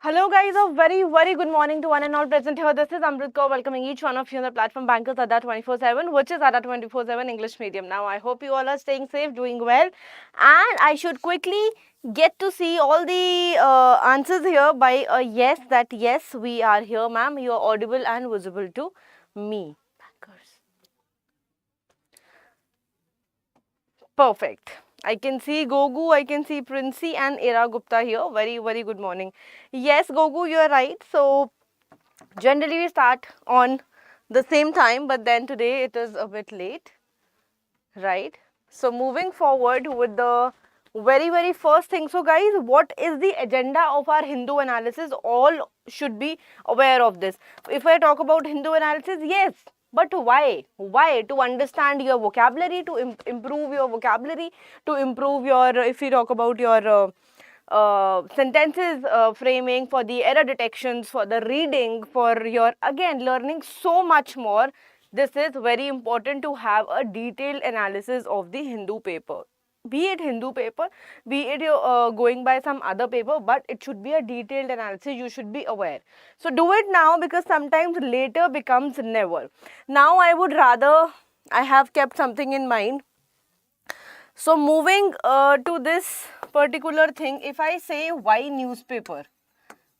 Hello guys, a very good morning to one and all present here. This is Amrit Kaur welcoming each one of you on the platform Bankers Adda 24/7, which is Adda 24/7 English medium. Now I hope you all are staying safe, doing well, and I should quickly get to see all the answers here by a yes, that yes, we are here ma'am, you are audible and visible to me. Bankers. Perfect. I can see Gogu, I can see Princey and Ira Gupta here. Very good morning. Yes, Gogu, you are right. So generally we start on the same time, but then today it is a bit late, right? So moving forward with the very first thing. So guys, what is the agenda of our Hindu analysis? All should be aware of this. If I talk about Hindu analysis, yes, but why? Why? To understand your vocabulary, to improve your vocabulary, to improve your, if you talk about your sentences framing, for the error detections, for the reading, for your, again, learning so much more. This is very important to have a detailed analysis of the Hindu paper. Be it Hindu paper, be it going by some other paper, but it should be a detailed analysis. You should be aware. So do it now, because sometimes later becomes never. Now I would rather, I have kept something in mind. So moving to this particular thing, if I say why newspaper,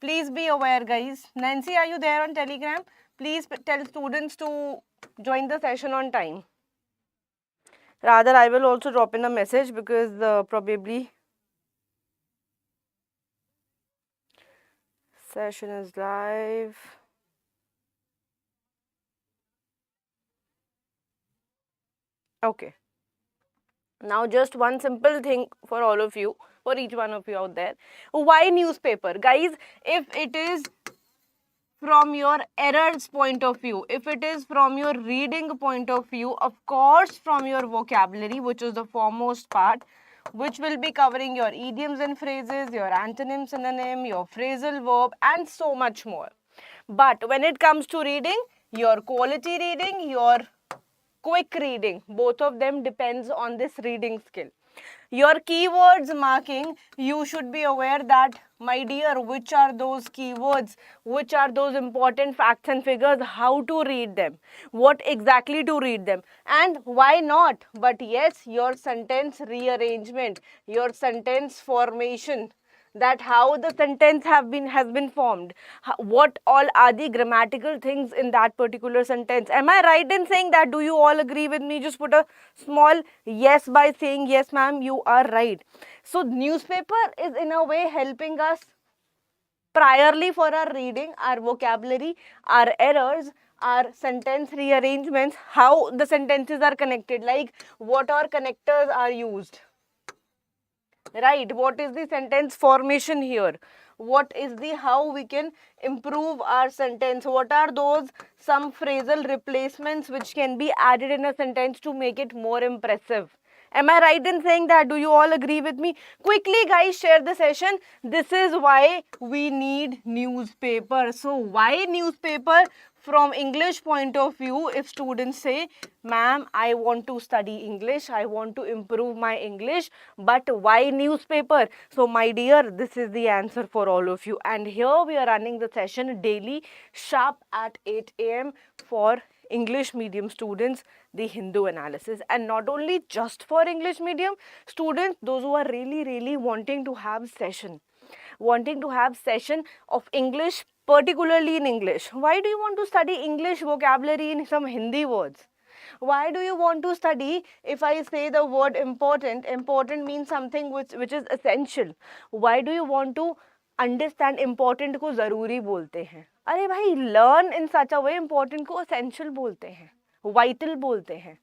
please be aware guys. Nancy, are you there on Telegram? Please tell students to join the session on time. Rather, I will also drop in a message, because probably session is live. Okay. Now just one simple thing for all of you, for each one of you out there. Why newspaper? Guys, if it is from your errors point of view, if it is from your reading point of view, of course from your vocabulary, which is the foremost part, which will be covering your idioms and phrases, your antonym, synonym, your phrasal verb, and so much more. But when it comes to reading, your quality reading, your quick reading, both of them depends on this reading skill. Your keywords marking, you should be aware that, my dear, which are those keywords, which are those important facts and figures, how to read them, what exactly to read them, and why not. But yes, your sentence rearrangement, your sentence formation, that how the sentence has been formed, what all are the grammatical things in that particular sentence. Am I right in saying that? Do you all agree with me? Just put a small yes by saying yes ma'am, you are right. So newspaper is in a way helping us priorly for our reading, our vocabulary, our errors, our sentence rearrangements, how the sentences are connected, like what all connectors are used, right? What is the sentence formation here? What is the, how we can improve our sentence? What are those some phrasal replacements which can be added in a sentence to make it more impressive? Am I right in saying that? Do you all agree with me? Quickly guys, share the session. This is why we need newspaper. So why newspaper? From English point of view, if students say, ma'am, I want to study English, I want to improve my English, but why newspaper? So my dear, this is the answer for all of you. And here we are running the session daily sharp at 8 a.m. for English medium students, the Hindu analysis. And not only just for English medium students, those who are really wanting to have session of English, particularly in English. Why do you want to study English vocabulary in some Hindi words? Why do you want to study, if I say the word important, important means something which is essential. Why do you want to understand important को ज़रूरी बोलते हैं? अरे भाई, learn in such a way, important को essential बोलते हैं, vital बोलते हैं.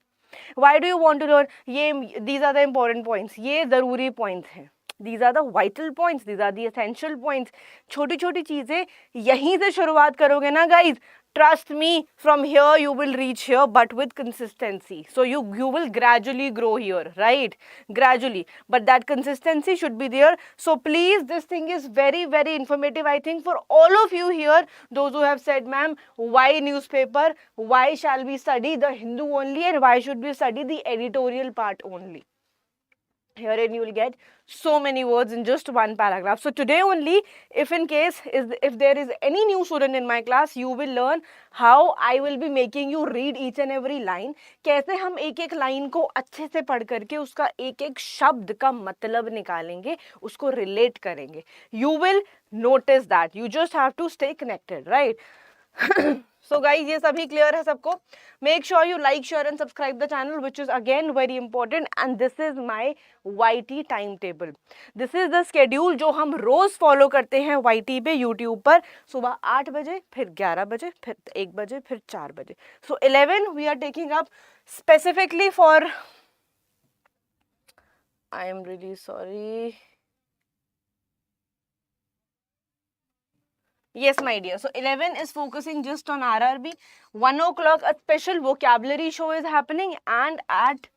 Why do you want to learn? These are the important points. ये ज़रूरी points हैं. These are the vital points. These are the essential points. छोटी छोटी चीजें यहीं से शुरुआत करोगे ना guys. Trust me, from here you will reach here, but with consistency. So you will gradually grow here, right? Gradually. But that consistency should be there. So please, this thing is very informative, I think, for all of you here. Those who have said, ma'am, why newspaper? Why shall we study the Hindu only? And why should we study the editorial part only? Herein you will get so many words in just one paragraph. So today only, if in case if there is any new student in my class, you will learn how I will be making you read each and every line. कैसे हम एक एक line को अच्छे से पढ़ करके उसका एक एक शब्द का मतलब निकालेंगे, उसको relate करेंगे. You will notice that. You just have to stay connected, right? So guys, ये सभी clear है सबको. Make sure you like, share and subscribe the channel, which is again very important. And this is my YT timetable. This is the schedule जो हम रोज follow करते हैं YT पे YouTube पर. सुबह 8 बजे, फिर 11 बजे, फिर 1 बजे, फिर 4 बजे. So 11 we are taking up specifically for. I am really sorry. Yes, my dear. So 11 is focusing just on RRB. 1 o'clock, a special vocabulary show is happening, and at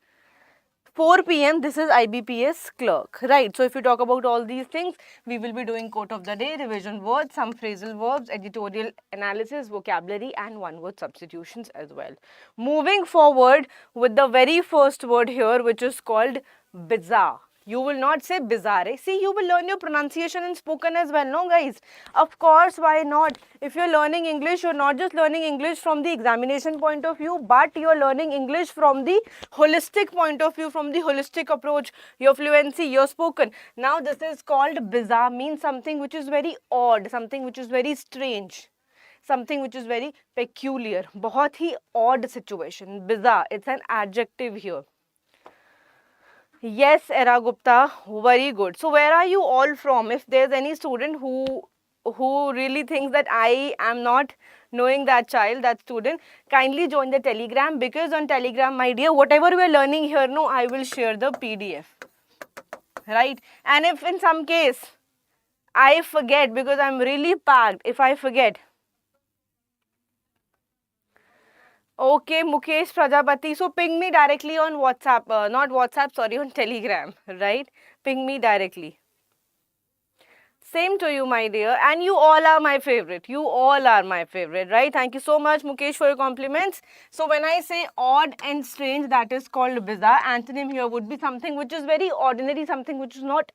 4 p.m. this is IBPS Clerk, right? So if you talk about all these things, we will be doing quote of the day, revision words, some phrasal verbs, editorial analysis, vocabulary, and one-word substitutions as well. Moving forward with the very first word here, which is called bizarre. You will not say bizarre. See, you will learn your pronunciation and spoken as well, no guys? Of course, why not? If you're learning English, you're not just learning English from the examination point of view, but you're learning English from the holistic point of view, from the holistic approach, your fluency, your spoken. Now, this is called bizarre, means something which is very odd, something which is very strange, something which is very peculiar. बहुत ही odd situation, bizarre. It's an adjective here. Yes, Era Gupta, very good. So where are you all from? If there's any student who really thinks that I am not knowing that child, that student, kindly join the Telegram, because on Telegram, my dear, whatever we are learning here, no, I will share the PDF, right? And if in some case I forget, because I'm really packed, if I forget, okay, Mukesh Prajapati. So ping me directly on WhatsApp, not WhatsApp, sorry, on Telegram, right? Ping me directly. Same to you, my dear. And you all are my favorite. You all are my favorite, right? Thank you so much, Mukesh, for your compliments. So when I say odd and strange, that is called bizarre. Antonym here would be something which is very ordinary, something which is not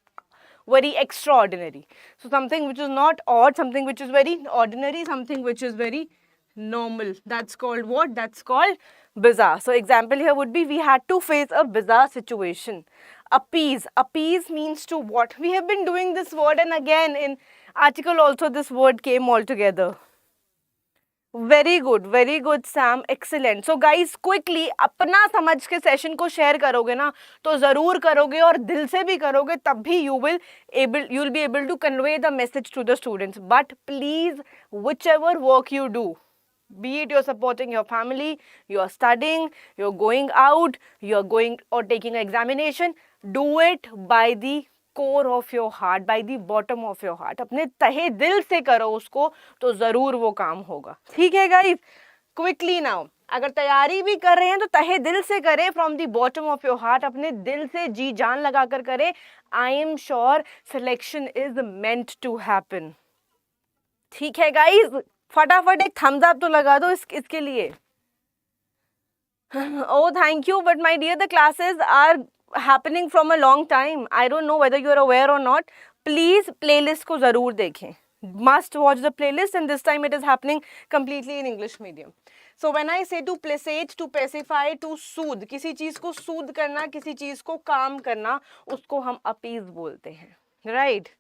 very extraordinary. So something which is not odd, something which is very ordinary, something which is very normal. That's called what? That's called bizarre. So example here would be, we had to face a bizarre situation. Appease. Appease means to what? We have been doing this word, and again in article also this word came all together. Very good Sam, excellent. So guys, quickly अपना समझ के session को share करोगे ना, तो जरूर करोगे और दिल से भी करोगे, तब भी you will be able to convey the message to the students. But please, whichever work you do, be it you're supporting your family, you're studying, you're going out, you're going or taking an examination, do it by the core of your heart, by the bottom of your heart. अपने तहे दिल से करो उसको, तो जरूर वो काम होगा. ठीक है guys? Quickly now. अगर तैयारी भी कर रहे हैं तो तहे दिल से करें, from the bottom of your heart, अपने दिल से जी जान लगा कर करें. I am sure selection is meant to happen. ठीक है guys? फटाफट एक thumbs up तो लगा दो इसके लिए. Oh, thank you. But my dear, the classes are happening from a long time. I don't know whether you are aware or not. Please, playlist को ज़रूर देखें. Must watch the playlist, and this time it is happening completely in English medium. So when I say to placate, to pacify, to soothe, किसी चीज़ को soothe करना, किसी चीज़ को calm करना, उसको हम appease बोलते हैं, right?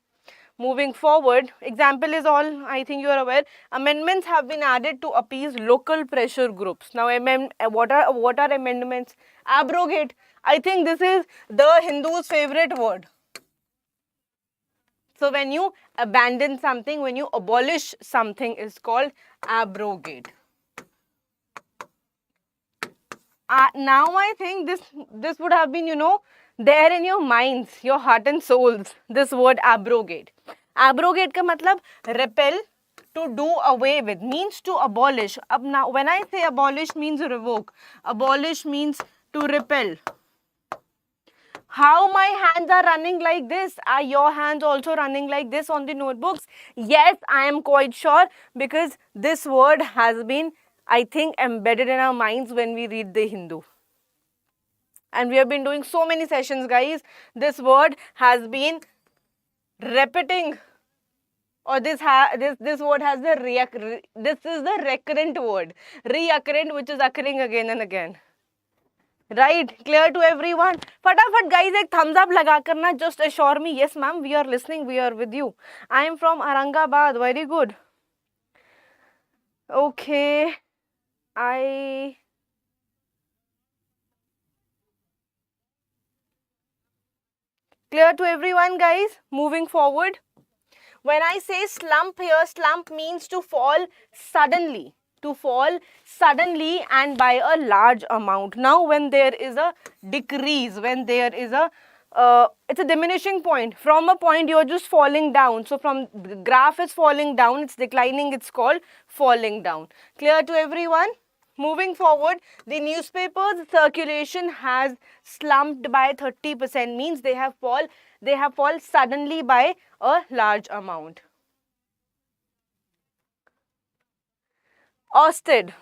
Moving forward, example is all, I think you are aware, amendments have been added to appease local pressure groups. Now, what are amendments? Abrogate. I think this is the Hindu's favorite word. So, when you abandon something, when you abolish something, is called abrogate. Now, I think this would have been, there in your minds, your heart and souls, this word abrogate. Abrogate का मतलब repel, to do away with, means to abolish. Now, when I say abolish means revoke, abolish means to repel. How my hands are running like this? Are your hands also running like this on the notebooks? Yes, I am quite sure, because this word has been, I think, embedded in our minds when we read the Hindu. And we have been doing so many sessions, guys. This word has been repeating, or this word has the this is the recurrent word, reoccurrent, which is occurring again and again. Right? Clear to everyone? Fatafat guys, ek thumbs up laga karna. Just assure me, yes ma'am, we are listening, we are with you. I am from Aurangabad. Very good. Okay. Clear to everyone, guys? Moving forward. When I say slump here, slump means to fall suddenly. To fall suddenly and by a large amount. Now, when there is a decrease, when there is a it's a diminishing point. From a point, you're just falling down. So, from the graph is falling down, it's declining, it's called falling down. Clear to everyone? Moving forward, the newspapers circulation has slumped by 30%, means they have fall suddenly by a large amount. Ousted.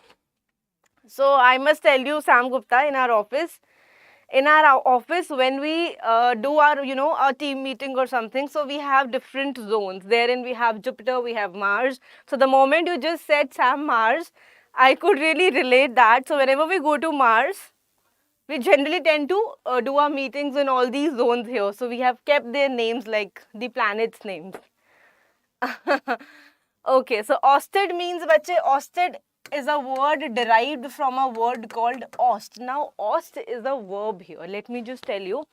So I must tell you, Sam Gupta, in our office, when we do our a team meeting or something, so we have different zones. Therein we have Jupiter, we have Mars. So the moment you just said Sam Mars, I could really relate that. So whenever we go to Mars, we generally tend to do our meetings in all these zones here. So we have kept their names like the planets' names. Okay, so ousted means, bache, ousted is a word derived from a word called oust. Now, oust is a verb here. Let me just tell you.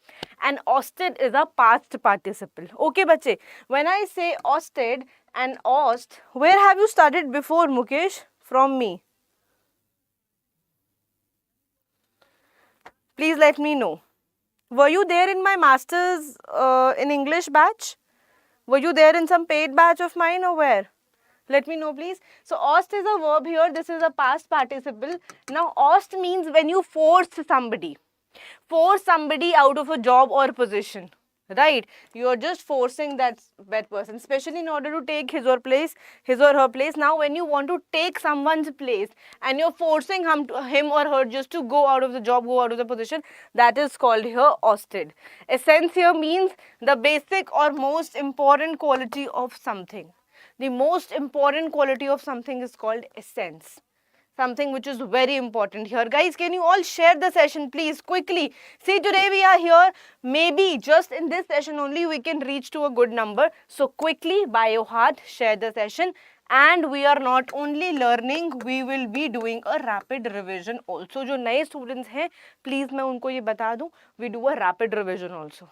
And ousted is a past participle. Okay, bache. When I say ousted and oust, where have you studied before, Mukesh? From me. Please let me know. Were you there in my master's in English batch? Were you there in some paid batch of mine or where? Let me know, please. So, oust is a verb here. This is a past participle. Now, oust means when you force somebody out of a job or position. Right? You are just forcing that person, especially in order to take his or her place. Now, when you want to take someone's place and you're forcing him or her just to go out of the job, go out of the position, that is called here ousted. Essence here means the basic or most important quality of something. The most important quality of something is called essence. Something which is very important here. Guys, can you all share the session, please, quickly? See, today we are here. Maybe just in this session only we can reach to a good number. So, quickly, by your heart, share the session. And we are not only learning, we will be doing a rapid revision also. जो नए students हैं, please मैं उनको ये बता दूँ, we do a rapid revision also.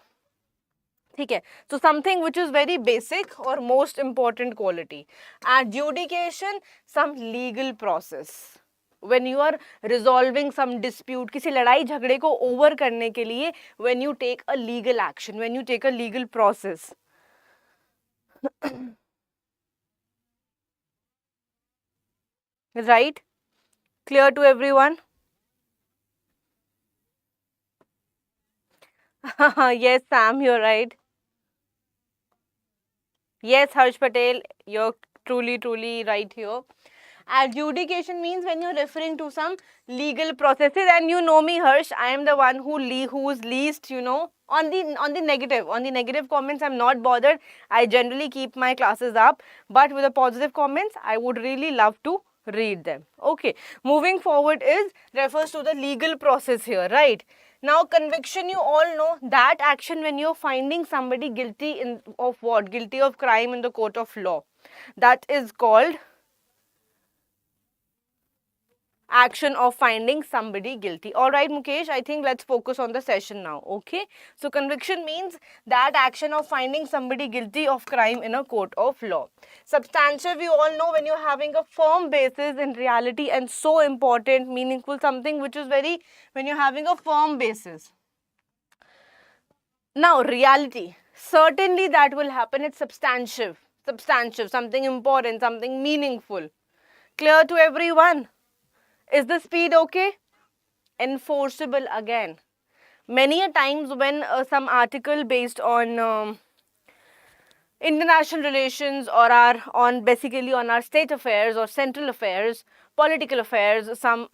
ठीक है, so something which is very basic or most important quality. Adjudication, some legal process. When you are resolving some dispute, किसी लड़ाई झगड़े को over करने के लिए, when you take a legal action, when you take a legal process. Right? Clear to everyone? Yes, Sam, you're right. Yes, Harsh Patel, you're truly right here. Adjudication means when you're referring to some legal processes, and you know me, Harsh, I am the one who's least, on the negative comments, I'm not bothered. I generally keep my classes up, but with the positive comments, I would really love to read them. Okay, moving forward refers to the legal process here, right? Now, conviction, you all know that action when you're finding somebody guilty of what? Guilty of crime in the court of law. That is called action of finding somebody guilty. Alright, Mukesh, I think let's focus on the session now, okay? So, conviction means that action of finding somebody guilty of crime in a court of law. Substantive, you all know when you're having a firm basis in reality and so important, meaningful, something which is when you're having a firm basis. Now, reality, certainly that will happen. It's substantive, something important, something meaningful. Clear to everyone? Is the speed okay? Enforceable again. Many a times when some article based on international relations or basically on our state affairs or central affairs political affairs, some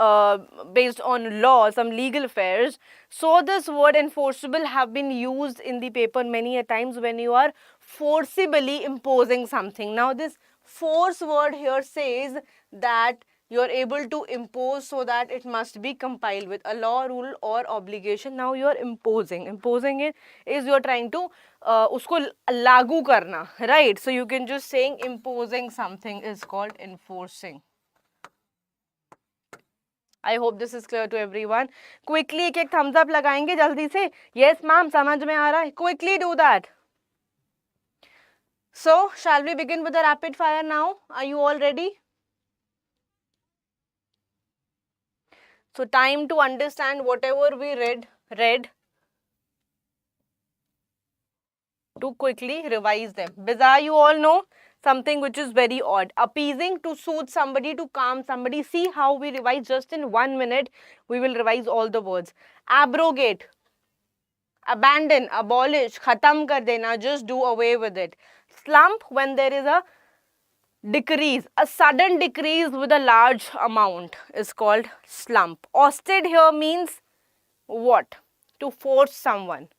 based on law, some legal affairs. So this word enforceable have been used in the paper many a times when you are forcibly imposing something. Now this force word here says that you are able to impose, so that it must be compiled with a law, rule or obligation. Now you are imposing. Imposing it is you are trying to usko lagu karna, right? So you can just saying imposing something is called enforcing. I hope this is clear to everyone. Quickly एक thumbs up लगाएंगे जल्दी से. Yes ma'am, समझ में आ रहा है. Quickly do that. So shall we begin with the rapid fire now? Are you all ready? So time to understand whatever we read to quickly revise them. Bizarre, you all know something which is very odd. Appeasing, to soothe somebody, to calm somebody. See how we revise just in 1 minute. We will revise all the words. Abrogate, abandon, abolish, khatam kar dena, just do away with it. Slump, when there is a decrease, a sudden decrease with a large amount is called slump. Ousted here means what? To force someone.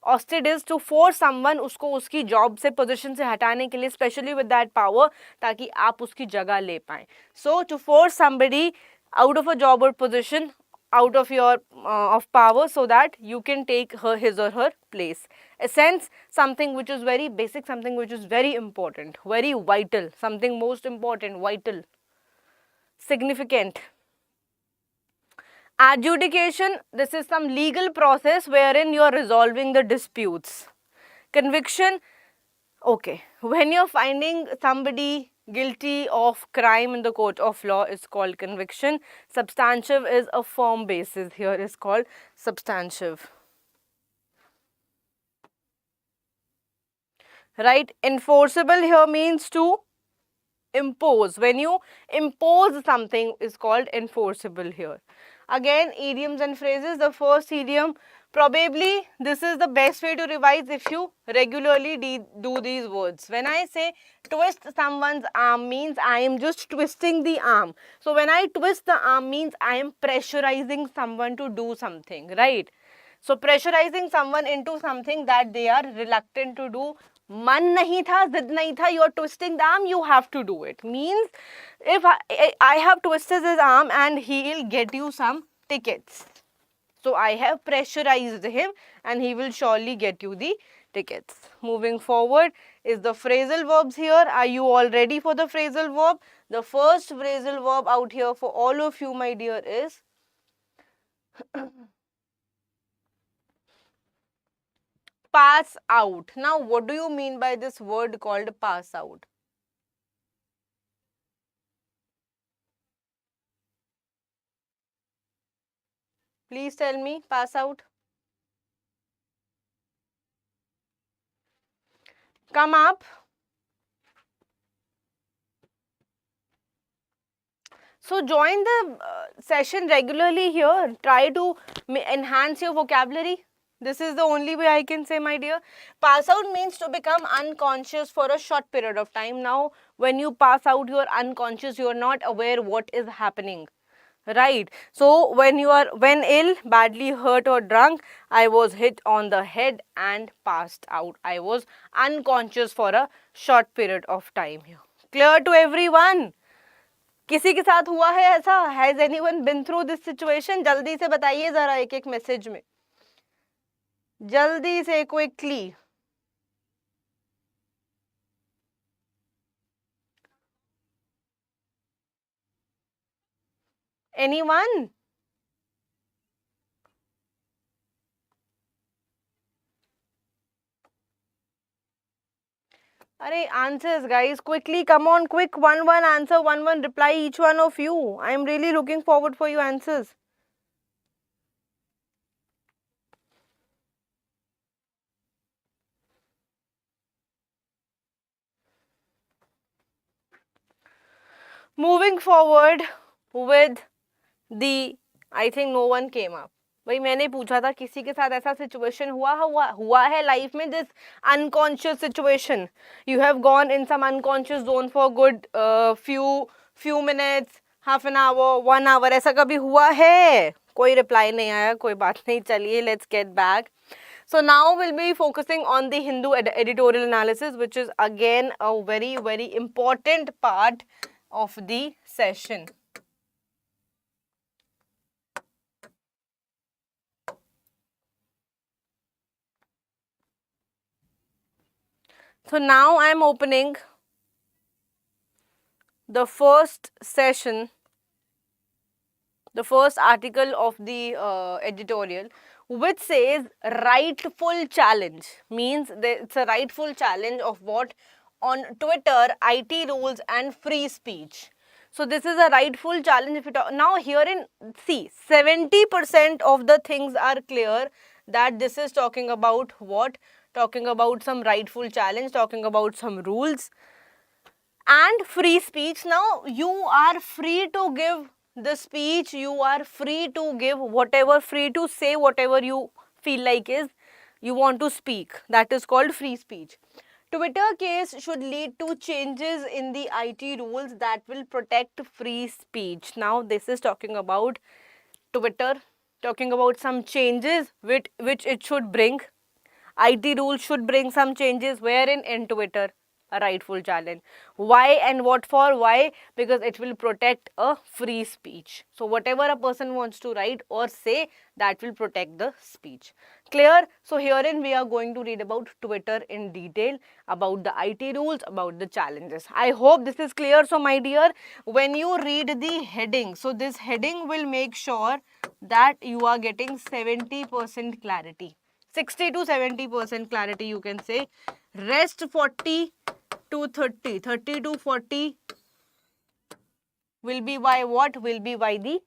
Ousted is to force someone, उसको उसकी job से position से हटाने के लिए, especially with that power, ताकि आप उसकी जगह ले पाएं. So to force somebody out of a job or position, out of your of power, so that you can take his or her place. Essence, something which is very basic, something which is very important, very vital, something most important, vital, significant. Adjudication, this is some legal process wherein you are resolving the disputes. Conviction, okay, when you're finding somebody guilty of crime in the court of law is called conviction. Substantive is a firm basis, here is called substantive. Right, enforceable here means to impose. When you impose something is called enforceable here. Again, idioms and phrases. The first idiom, probably this is the best way to revise if you regularly do these words. When I say twist someone's arm, means I am just twisting the arm. So when I twist the arm means I am pressurizing someone to do something, right? So pressurizing someone into something that they are reluctant to do. मन नहीं था, जिद नहीं था, you are twisting the arm, you have to do it. Means if I have twisted his arm and he will get you some tickets. So I have pressurized him and he will surely get you the tickets. Moving forward is the phrasal verbs here. Are you all ready for the phrasal verb? The first phrasal verb out here for all of you, my dear, is pass out. Now, what do you mean by this word called pass out? Please tell me, pass out. Come up. So join the session regularly here. Try to enhance your vocabulary. This is the only way I can say, my dear. Pass out means to become unconscious for a short period of time. Now, when you pass out, you are unconscious. You are not aware what is happening. Right. So, when ill, badly hurt or drunk, I was hit on the head and passed out. I was unconscious for a short period of time here. Clear to everyone? किसी के साथ हुआ है ऐसा? Has anyone been through this situation? जल्दी से बताइए जरा एक एक मैसेज में. जल्दी से, quickly. Anyone? Arey, answers guys, quickly, come on, quick, one answer, one reply each one of you. I am really looking forward for your answers. Moving forward with the, I think no one came up. भाई मैंने पूछा था किसी के साथ ऐसा situation हुआ है लाइफ में, this unconscious situation, you have gone in some unconscious zone for good few minutes, half an hour 1 hour ऐसा कभी हुआ है? कोई रिप्लाई नहीं आया, कोई बात नहीं, चलिए let's get back. So now we'll be focusing on the Hindu editorial analysis, which is again a very very important part of the session. So now I am opening the first session, the first article of the editorial, which says rightful challenge. Means it's a rightful challenge of what? On Twitter, IT rules and free speech. So this is a rightful challenge. If you talk, now herein, see, 70% of the things are clear that this is talking about what? Talking about some rightful challenge, talking about some rules and free speech. Now you are free to give the speech, you are free to give whatever, free to say whatever you feel like is you want to speak. That is called free speech. Twitter case should lead to changes in the IT rules that will protect free speech. Now this is talking about Twitter, talking about some changes which it should bring. IT rules should bring some changes wherein in Twitter a rightful challenge. Why and what for? Why? Because it will protect a free speech. So whatever a person wants to write or say, that will protect the speech. Clear? So herein we are going to read about Twitter in detail, about the IT rules, about the challenges. I hope this is clear. So my dear, when you read the heading, so this heading will make sure that you are getting 70% clarity. 60 to 70% clarity you can say. Rest 40 to 30. 30 to 40 will be by what? Will be by the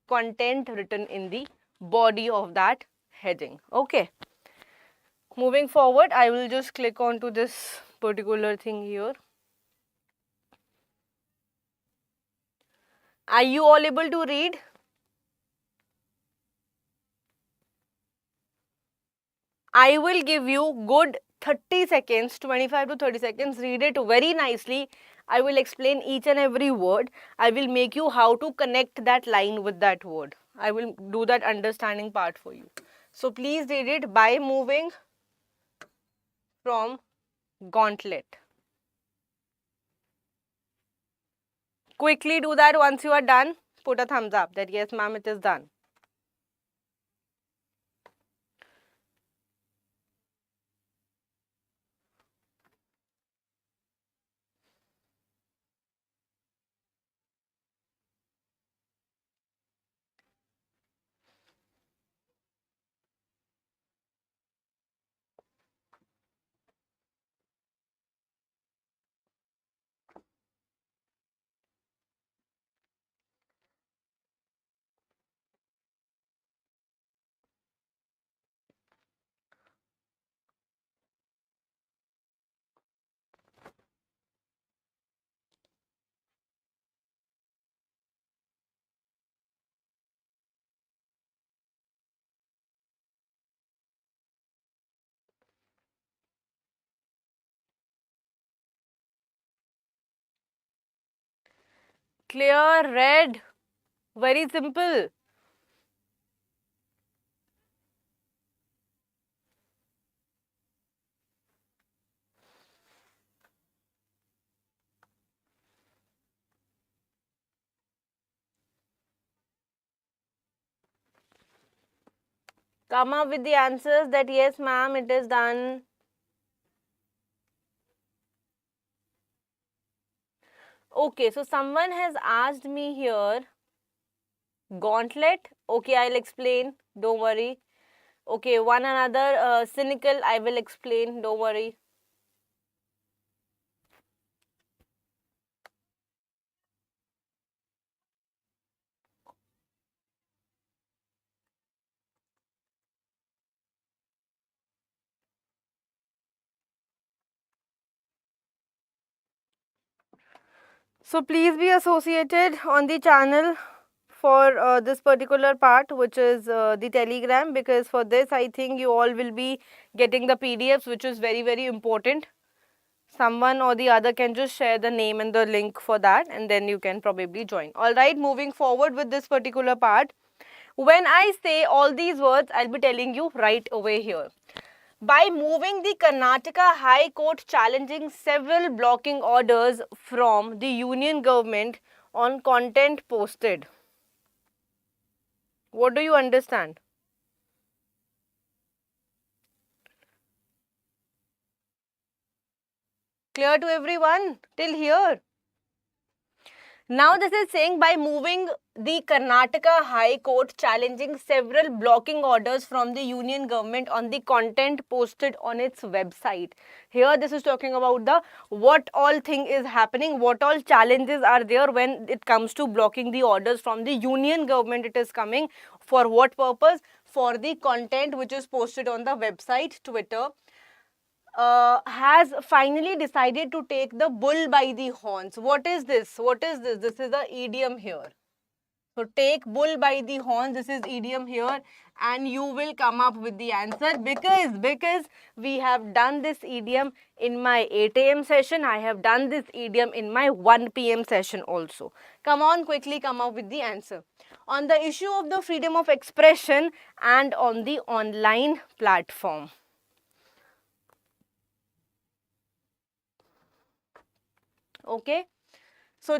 content written in the body of that heading. Okay. Moving forward, I will just click on to this particular thing here. Are you all able to read? I will give you good 30 seconds, 25 to 30 seconds. Read it very nicely. I will explain each and every word. I will make you how to connect that line with that word. I will do that understanding part for you. So please read it by moving from gauntlet. Quickly do that. Once you are done, put a thumbs up that yes ma'am, it is done. Clear, red, very simple. Come up with the answers that yes ma'am, it is done. Okay, so someone has asked me here, gauntlet. Okay, I'll explain, don't worry. Okay, one another cynical, I will explain, don't worry. So please be associated on the channel for this particular part, which is the Telegram, because for this I think you all will be getting the PDFs, which is very very important. someone or the other can just share the name and the link for that, and then you can probably join. All right, moving forward with this particular part. When I say all these words, I'll be telling you right away here. By moving the Karnataka High Court challenging several blocking orders from the union government on content posted. What do you understand? Clear to everyone till here? Now this is saying by moving the Karnataka High Court challenging several blocking orders from the union government on the content posted on its website. Here this is talking about the what all thing is happening, what all challenges are there when it comes to blocking the orders from the union government. It is coming for what purpose? For the content which is posted on the website. Twitter has finally decided to take the bull by the horns. What is this? What is this? This is the idiom here. So take bull by the horns. This is idiom here, and you will come up with the answer because we have done this idiom in my 8 a.m. session. I have done this idiom in my 1 p.m. session also. Come on, quickly come up with the answer. On the issue of the freedom of expression and on the online platform. Okay. So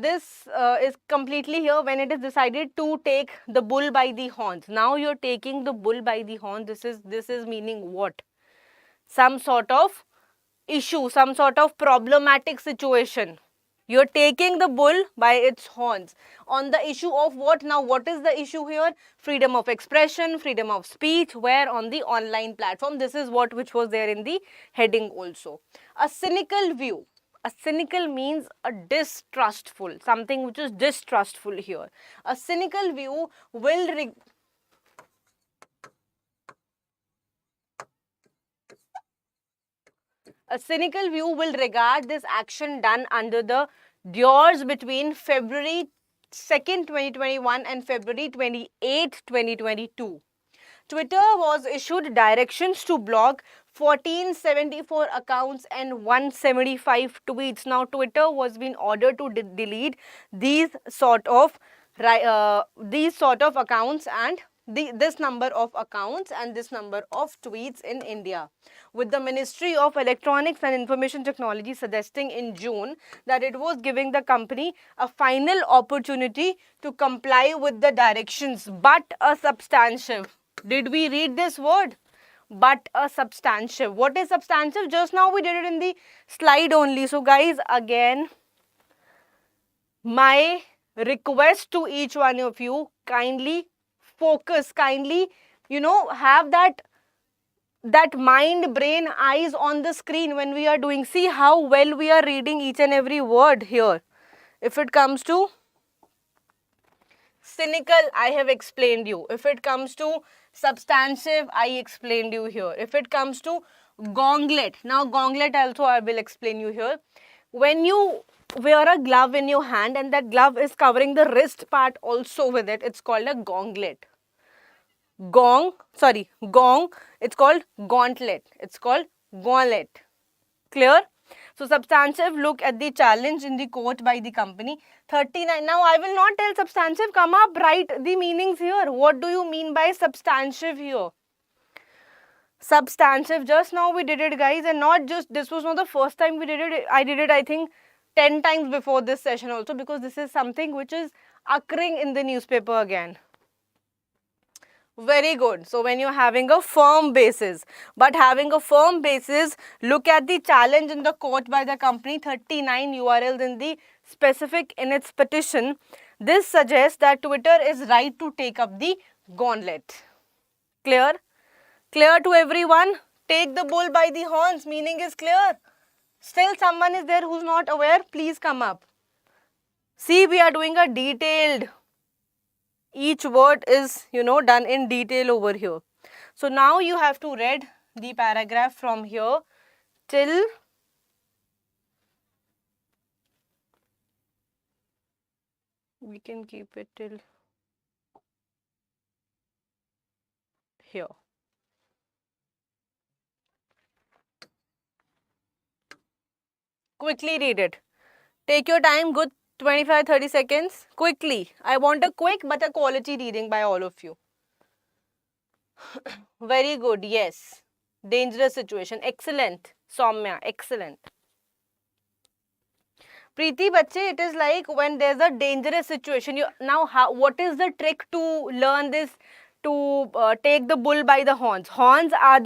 this is completely here when it is decided to take the bull by the horns. Now you're taking the bull by the horns. This is meaning what? Some sort of issue, some sort of problematic situation. You're taking the bull by its horns on the issue of what? Now what is the issue here? Freedom of expression, freedom of speech, where? On the online platform. This is what which was there in the heading also. A cynical view. A cynical means a distrustful, something which is distrustful here. A cynical view will regard this action done under the duress between February 2nd, 2021 and February 28th, 2022. Twitter was issued directions to block 1474 accounts and 175 tweets. Now, Twitter was being ordered to delete these sort of accounts and this number of accounts and this number of tweets in India, with the Ministry of Electronics and Information Technology suggesting in June that it was giving the company a final opportunity to comply with the directions, but a substantive. Did we read this word? But a substantive. What is substantive? Just now we did it in the slide only. So guys, again, my request to each one of you, kindly focus, kindly, have that mind, brain, eyes on the screen when we are doing. See how well we are reading each and every word here. If it comes to cynical, I have explained you. If it comes to substantive, I explained you here. If it comes to gauntlet, now gauntlet also I will explain you here. When you wear a glove in your hand and that glove is covering the wrist part also with it, it's called a gauntlet. Gong, it's called gauntlet. It's called gauntlet. Clear? So substantive, look at the challenge in the court by the company. 39. Now I will not tell substantive. Come up, write the meanings here. What do you mean by substantive here? Substantive, just now we did it, guys, and not just, this was not the first time we did it. I did it, I think, 10 times before this session also, because this is something which is occurring in the newspaper again. Very good. So when you're having a firm basis, but having a firm basis, look at the challenge in the court by the company, 39 URLs in the specific in its petition. This suggests that Twitter is right to take up the gauntlet. Clear? Clear to everyone? Take the bull by the horns. Meaning is clear. Still someone is there who's not aware? Please come up. See, we are doing a detailed. Each word is, done in detail over here. So now you have to read the paragraph from here till we can keep it till here. Quickly read it. Take your time, good 25-30 seconds. Quickly. I want a quick but a quality reading by all of you. Very good, yes. Dangerous situation. Excellent. Soumya, excellent. Preeti bache, it is like when there's a dangerous situation. What is the trick to learn this? To take the bull by the horns. Horns are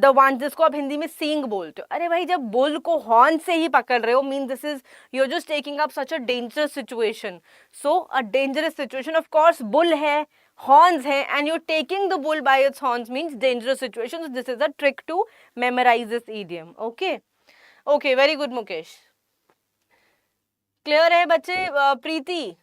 the ones जिसको आप हिंदी में सींग बोलते हो. अरे भाई जब bull को horn से ही पकड़ रहे हो, mean this is you are just taking up such a dangerous situation. So a dangerous situation, of course bull है, horns hai, and you're taking the bull by its horns means dangerous situation. So this is a trick to memorize this idiom. Okay, very good Mukesh. Clear hai बच्चे? Preeti,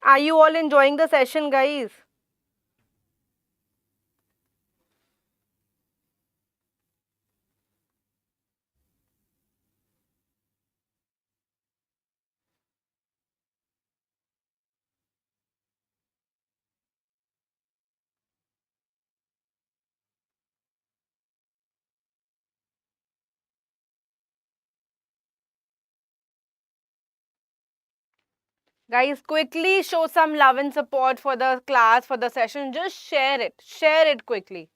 are you all enjoying the session, guys? Guys, quickly show some love and support for the class, for the session. Just share it. Share it quickly.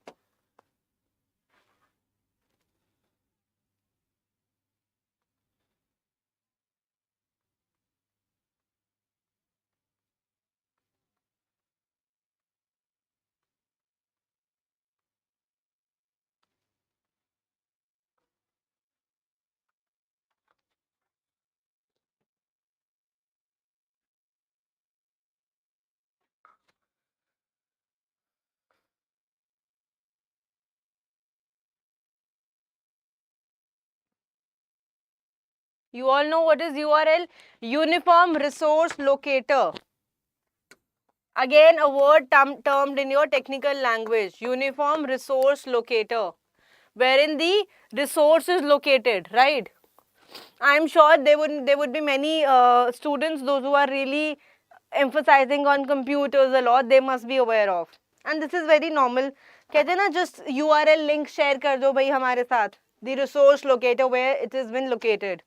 You all know what is URL? Uniform Resource Locator. Again, a word termed in your technical language. Uniform Resource Locator. Wherein the resource is located, right? I'm sure there would be many students, those who are really emphasizing on computers a lot, they must be aware of. And this is very normal. कहते हैं ना, just URL link share कर दो भाई हमारे साथ. The resource locator where it has been located.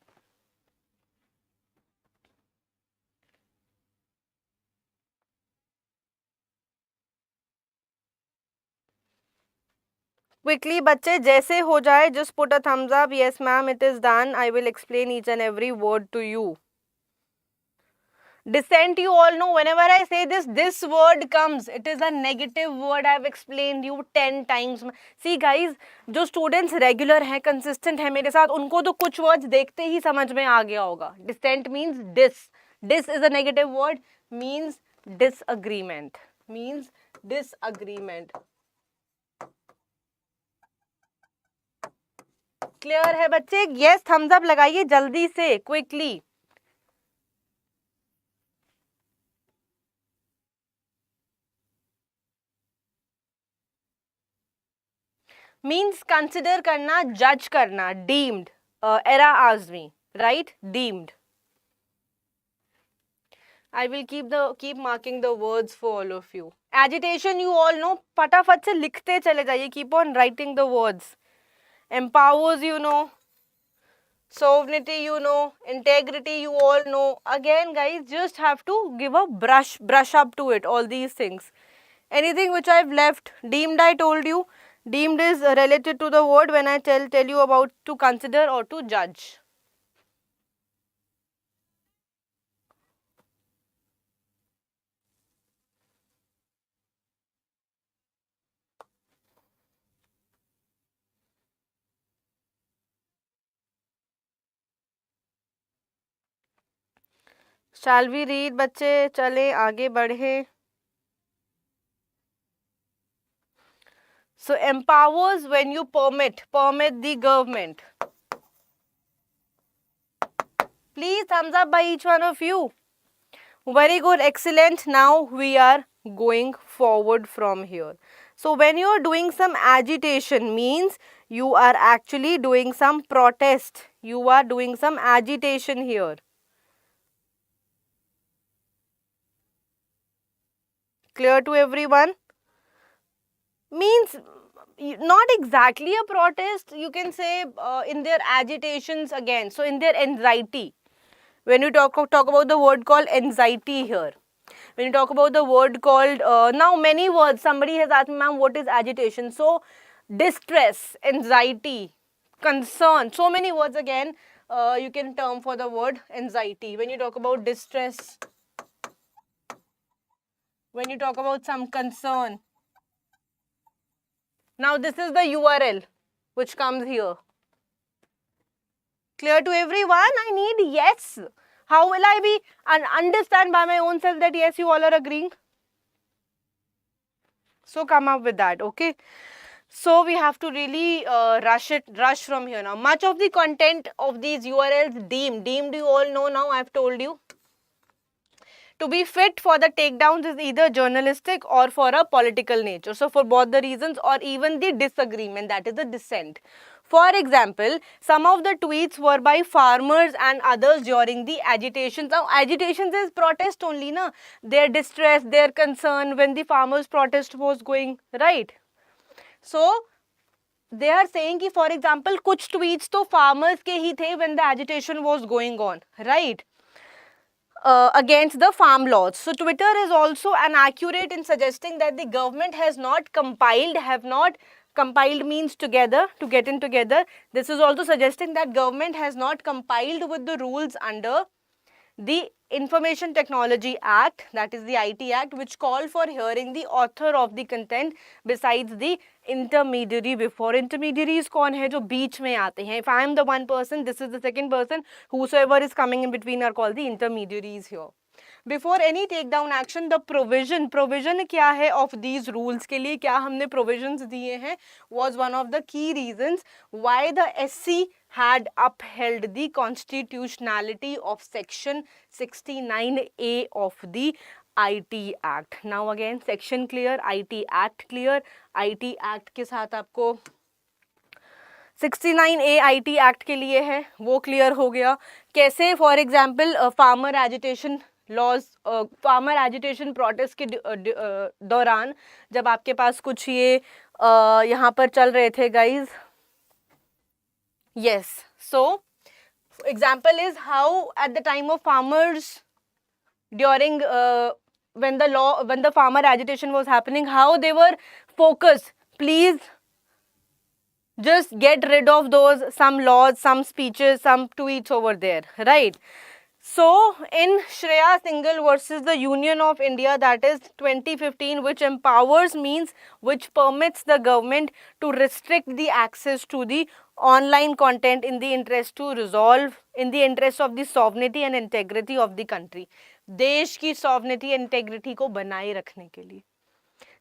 Quickly बच्चे, जैसे हो जाए, just put a thumbs up. Yes ma'am, it is done. I will explain each and every word to you. Dissent, you all know, whenever I say this word comes, it is a negative word. I have explained you 10 times. See guys, जो students regular हैं, consistent हैं मेरे साथ, उनको तो कुछ words देखते ही समझ में आ गया होगा. Dissent means dis. Dis is a negative word, means disagreement. Means disagreement. Clear है बच्चे? Yes, thumbs up लगाइए जल्दी से, quickly. Means consider करना, judge करना, deemed. Era asked me, right? Deemed. I will keep marking the words for all of you. Agitation, you all know. फटाफट से लिखते चले जाइए. Keep on writing the words. Empowers, you know. Sovereignty, you know. Integrity, you all know. Again, guys, just have to give a brush up to it. All these things. Anything which I've left. Deemed, I told you. Deemed is related to the word when I tell you about to consider or to judge. Shall we read बच्चे? चले आगे बढ़े. So empowers when you permit the government. Please thumbs up by each one of you. Very good, excellent. Now we are going forward from here. So when you are doing some agitation, means You are actually doing some protest. You are doing some agitation here. Clear to everyone? Means not exactly a protest, you can say in their agitations again. So in their anxiety. When you talk about the word called anxiety here. When you talk about the word called, now many words, somebody has asked me, ma'am, what is agitation? So distress, anxiety, concern, so many words again you can term for the word anxiety. When you talk about distress, when you talk about some concern. Now this is the URL which comes here. Clear to everyone? I need yes. How will I be and understand by my own self that yes, you all are agreeing? So come up with that, okay? So we have to really rush from here now. Much of the content of these URLs deemed you all know now, I've told you. To be fit for the takedowns is either journalistic or for a political nature. So for both the reasons or even the disagreement, that is the dissent. For example, some of the tweets were by farmers and others during the agitations. Now agitations is protest only, na? Their distress, their concern when the farmers protest was going, right? So they are saying कि for example कुछ tweets तो farmers के ही थे when the agitation was going on, right? Against the farm laws. So Twitter is also inaccurate in suggesting that the government has not compiled, compiled means together, to get in together. This is also suggesting that government has not compiled with the rules under the Information Technology Act, that is the IT Act, which called for hearing the author of the content besides the intermediary before. Intermediaries कौन है जो बीच में आते हैं? If I am the one person, this is the second person, whosoever is coming in between are called the intermediaries here. Before any takedown action, the provision क्या है of these rules के लिए क्या हमने provisions दिए हैं was one of the key reasons why the SC had upheld the constitutionality of section 69A of the IT Act. Now again section clear, IT Act clear. IT Act के साथ आपको 69A IT Act के लिए है वो clear हो गया. कैसे for example farmer agitation laws, farmer agitation protest के दौरान जब आपके पास कुछ ये यहाँ पर चल रहे थे guys. Yes, so example is how at the time of farmers during when the farmer agitation was happening, how they were focused. Please just get rid of those some laws, some speeches, some tweets over there, right? So in Shreya Singhal versus the Union of India, that is 2015, which empowers means which permits the government to restrict the access to the online content in the interest of the sovereignty and integrity of the country. देश की sovereignty and integrity को बनाए रखने के लिए.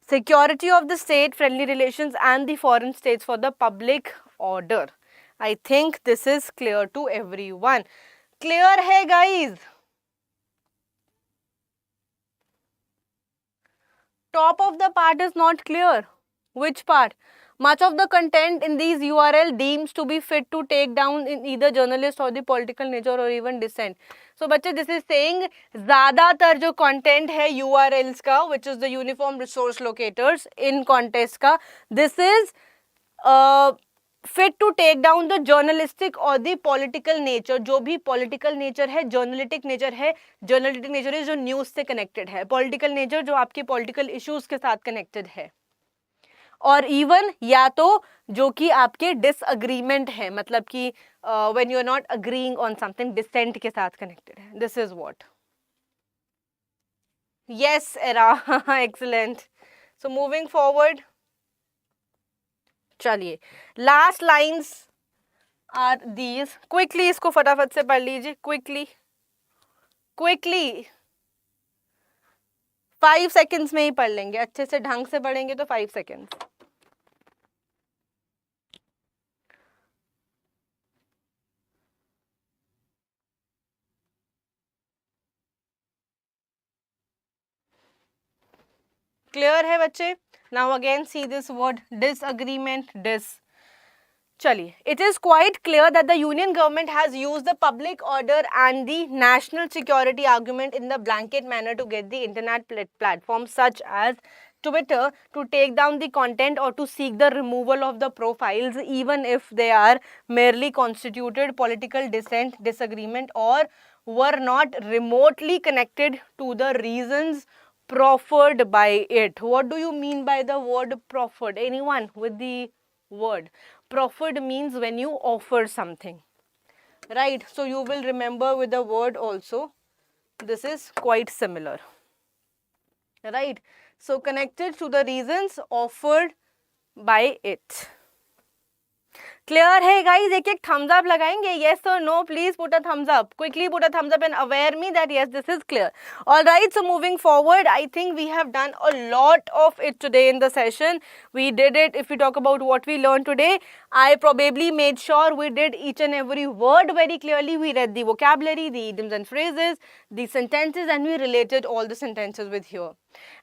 Security of the state, friendly relations and the foreign states for the public order. I think this is clear to everyone. Clear hai guys? Top of the part is not clear. Which part? Much of the content in these URL deems to be fit to take down in either journalist or the political nature or even dissent. So बच्चे this is saying ज़्यादातर जो content है URLs का, which is the uniform resource locators in contest का, this is fit to take down the journalistic or the political nature. जो भी political nature है, journalistic nature है, journalistic nature है जो news से connected है, political nature जो आपके political issues के साथ connected है, और इवन या तो जो कि आपके डिसअग्रीमेंट है, मतलब कि when you are not agreeing on something, dissent के साथ कनेक्टेड है. This is what. Yes Ira, excellent. So moving forward, चलिए last lines are these. Quickly इसको फटाफट से पढ़ लीजिए. क्विकली 5 सेकेंड्स में ही पढ़ लेंगे, अच्छे से ढंग से पढ़ेंगे तो 5 सेकेंड्स. क्लियर है बच्चे? Now again see this word disagreement. चलिए, it is quite clear that the union government has used the public order and the national security argument in the blanket manner to get the internet platforms such as Twitter to take down the content or to seek the removal of the profiles, even if they are merely constituted political dissent, disagreement, or were not remotely connected to the reasons proffered by it. What do you mean by the word proffered? Anyone with the word? Proffered means when you offer something, right? So you will remember with the word also. This is quite similar, right? So connected to the reasons offered by it. Clear है guys? एक एक thumbs up लगाएंगे? Yes or no? Please put a thumbs up. Quickly put a thumbs up and aware me that yes, this is clear. All right. So moving forward, I think we have done a lot of it today in the session. We did it. If we talk about what we learned today, I probably made sure we did each and every word very clearly. We read the vocabulary, the idioms and phrases, the sentences, and we related all the sentences with here.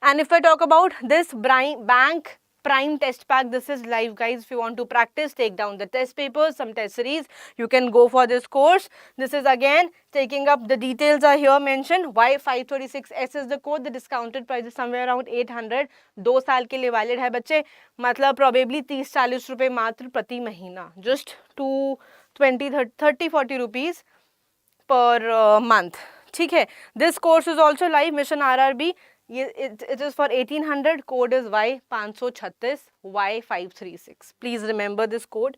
And if I talk about this bank prime test pack, this is live guys. If you want to practice, take down the test papers, some test series, you can go for this course. This is again taking up, the details are here mentioned. Why 536S is the code. The discounted price is somewhere around 800. 2 साल के लिए valid है बच्चे, मतलब probably 30-40 रुपए मात्र प्रति महीना, just 30-40 rupees per month. ठीक है. This course is also live, Mission RRB. It is for 1800. Code is Y536 Y536. Please remember this code.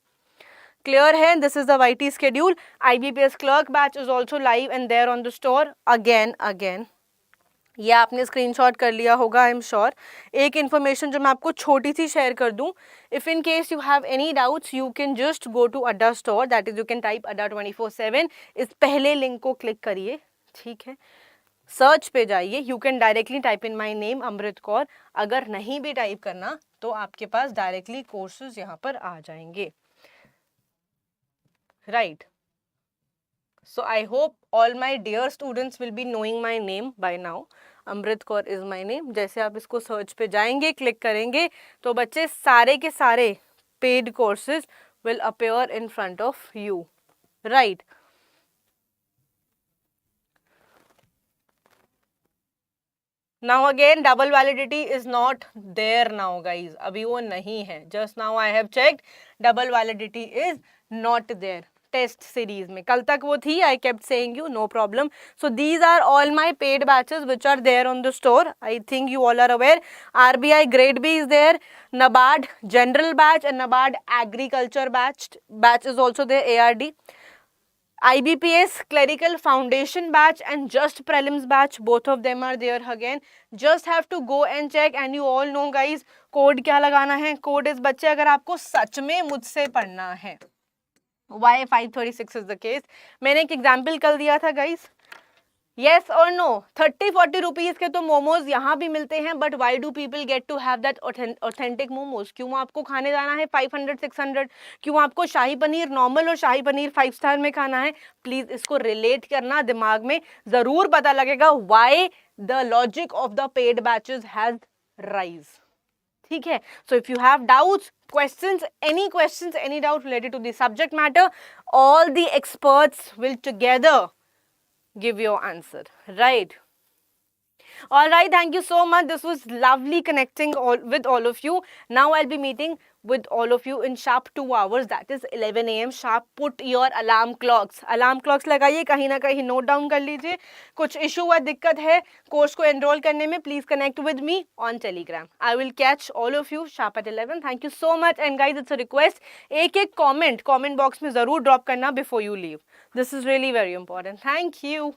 Clear है? This is the YT schedule. IBPS clerk batch is also live and there on the store. Again. ये आपने screenshot कर लिया होगा, I am sure. एक information जो मैं आपको छोटी सी शेयर कर दूं, if in case you have any doubts you can just go to Adda store, that is you can type Adda 24/7. इस पहले लिंक को क्लिक करिए, ठीक है, सर्च पे जाइए, you can directly type in my name Amrit Kaur. अगर नहीं भी टाइप करना तो आपके पास डायरेक्टली कोर्सेज यहाँ पर आ जाएंगे, right. So I hope all my dear students will be knowing my name by now. Amrit Kaur is my name. जैसे आप इसको सर्च पे जाएंगे, क्लिक करेंगे, तो बच्चे सारे के सारे paid courses will appear in front of you, right? Now again, double validity is not there now, guys. अभी वो नहीं है. Just now I have checked. Double validity is not there. Test series में कल तक वो थी. I kept saying you, no problem. So these are all my paid batches which are there on the store. I think you all are aware. RBI grade B is there, NABARD general batch and NABARD agriculture batch is also there, ARD. IBPS clerical foundation batch and just prelims batch, both of them are there again. Just have to go and check and you all know guys, code क्या लगाना है. Code is बच्चे अगर आपको सच में मुझसे पढ़ना है, Why 536 is the case. मैंने एक एग्जाम्पल कल दिया था guys. Yes or no? 30-40 rupees के तो मोमोज यहाँ भी मिलते हैं, but why do people get to have that authentic momos? क्यों आपको खाने जाना है 500-600? क्यों आपको शाही पनीर नॉर्मल और शाही पनीर 5 स्टार में खाना है? प्लीज इसको रिलेट करना, दिमाग में जरूर पता लगेगा why the logic of the paid batches has rise. ठीक है. So if you have doubts, questions, any doubt related to the subject matter, all the experts will together give your answer, right? All right, thank you so much. This was lovely connecting with all of you. Now I'll be meeting with all of you in sharp 2 hours, that is 11 AM sharp. Put your alarm clocks लगाइए, कहीं ना कहीं note down कर लीजिए. कुछ issue हुआ, दिक्कत है कोर्स को एनरोल करने में, please connect with me on Telegram. I will catch all of you sharp at 11. Thank you so much. And guys it's a request, एक कॉमेंट बॉक्स में जरूर ड्रॉप करना before you leave. This is really very important. Thank you.